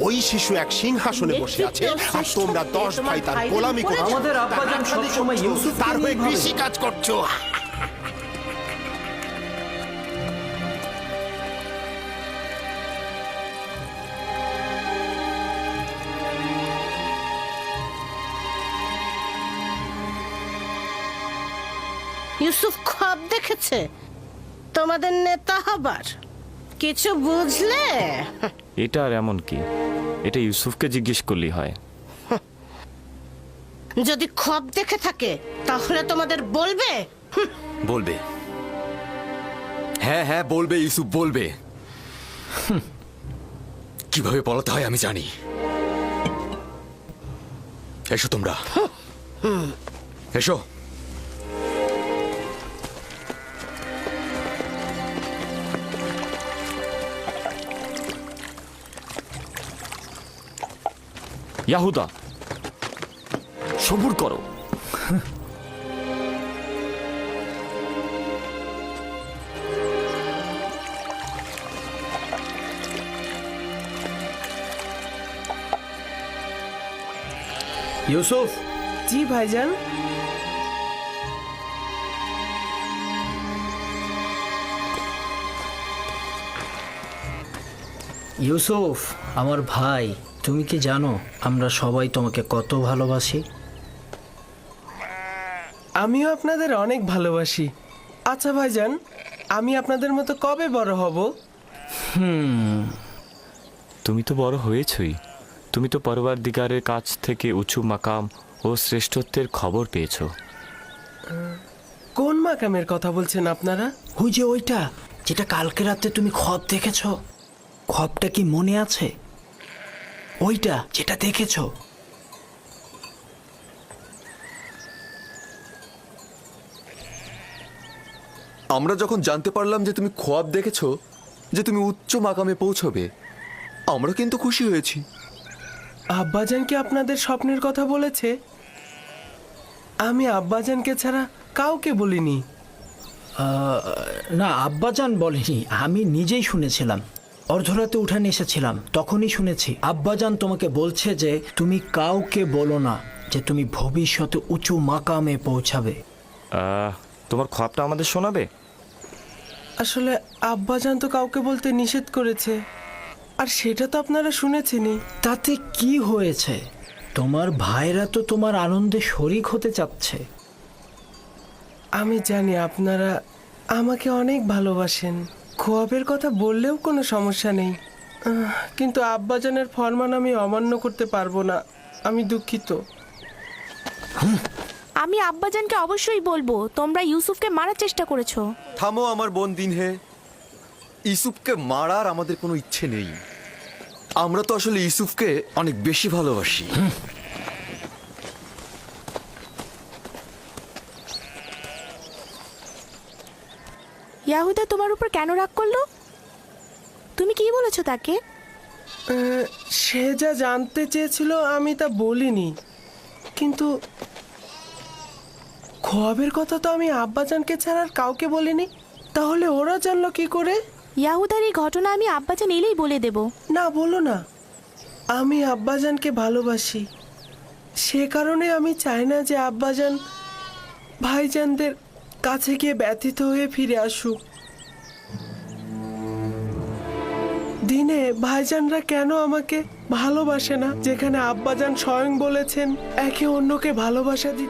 ওই শিশু এক সিংহাসনে বসে আছে আর তোমরা 10 ভাই তার গোলামি করছো। আমাদের আব্বাজান সবসময় ইউসুফকে তার হয়ে নিয়েই ভাবে। কৃষি কাজ করছো। ইউসুফ খব দেখেছে তোমাদের নেতা হবার কিছু বুঝলে? এটা আর এমন কি, এটা ইউসুফকে জিজ্ঞেস করলেই হয়। যদি খব দেখে থাকে তাহলে তোমাদের বলবে। বলবে, হ্যাঁ হ্যাঁ বলবে, ইউসুফ বলবে। কিভাবে পলাতে হয় আমি জানি। এসো তোমরা, এসো। ইয়াহুদা, সবুর করো। ইউসুফ। জি ভাইজান। ইউসুফ আমার ভাই, তুমি কি জানো আমরা সবাই তোমাকে কত ভালোবাসি? আমিও আপনাদের অনেক ভালোবাসি। আচ্ছা ভাইজান, আমি আপনাদের মতো কবে বড় হব? তুমি তো বড় হয়েছই। তুমি তো পরওয়ারদিগারের কাছ থেকে উঁচু মাকাম ও শ্রেষ্ঠত্বের খবর পেয়েছো। কোন মাকামের কথা বলছেন আপনারা? ওই যে ওইটা যেটা কালকে রাতে তুমি খব দেখেছ, খবটা কি মনে আছে? ওইটা যেটা দেখেছো। আমরা যখন জানতে পারলাম যে তুমি খোয়াব দেখেছো, যে তুমি উচ্চ মাকামে পৌঁছবে, আমরা কিন্তু খুশি হয়েছি। আব্বাজান কি আপনাদের স্বপ্নের কথা বলেছে? আমি আব্বাজানকে ছাড়া কাউকে বলিনি। না, আব্বাজান বলেনি, আমি নিজেই শুনেছিলাম। অর্ধরাতে উঠানে এসেছিলাম, তখনই শুনেছি আব্বাজান তোমাকে বলছে যে তুমি কাউকে বলো না যে তুমি ভবিষ্যতে উঁচু মাকামে পৌঁছাবে। তোমার খবরটা আমাদের শোনাবে? আসলে আব্বাজান তো কাউকে বলতে নিষেধ করেছে, আর সেটা তো আপনারা শুনেছেনই। তাতে কি হয়েছে? তোমার ভাইরা তো তোমার আনন্দে শরিক হতে চাচ্ছে। আমি জানি আপনারা আমাকে অনেক ভালোবাসেন, খোয়াবের কথা বললেও কোনো সমস্যা নেই। কিন্তু আব্বাজানের ফরমান আমি অমান্য করতে পারবো না, আমি দুঃখিত। আমি আব্বাজানকে অবশ্যই বলবো তোমরা ইউসুফকে মারার চেষ্টা করেছো। থামো আমার বোন দিনহে, ইউসুফকে মারার আমাদের কোনো ইচ্ছে নেই। আমরা তো আসলে ইউসুফকে অনেক বেশি ভালোবাসি। ইয়াহুদা তোমার উপর কেন রাগ করলো? তুমি কি বলেছো তাকে? সে যা জানতে চেয়েছিল আমি তা বলিনি, কিন্তু খোয়াবের কথা তো আমি আব্বাজানকে ছাড়া আর কাউকে বলিনি। তাহলে ওরা জানলো কি করে? ইয়াহুদার এই ঘটনা আমি আব্বাজান এলেই বলে দেব। না, বলো না। আমি আব্বাজানকে ভালোবাসি, সে কারণে আমি চাই না যে আব্বাজান ভাইজানদের কাছে গিয়ে ব্যথিত হয়ে ফিরে আসুক। দিনে ভাইজানরা কেন আমাকে ভালোবাসে না, যেখানে আব্বাজান স্বয়ং বলেছেন একে অন্যকে ভালোবাসা দিতে।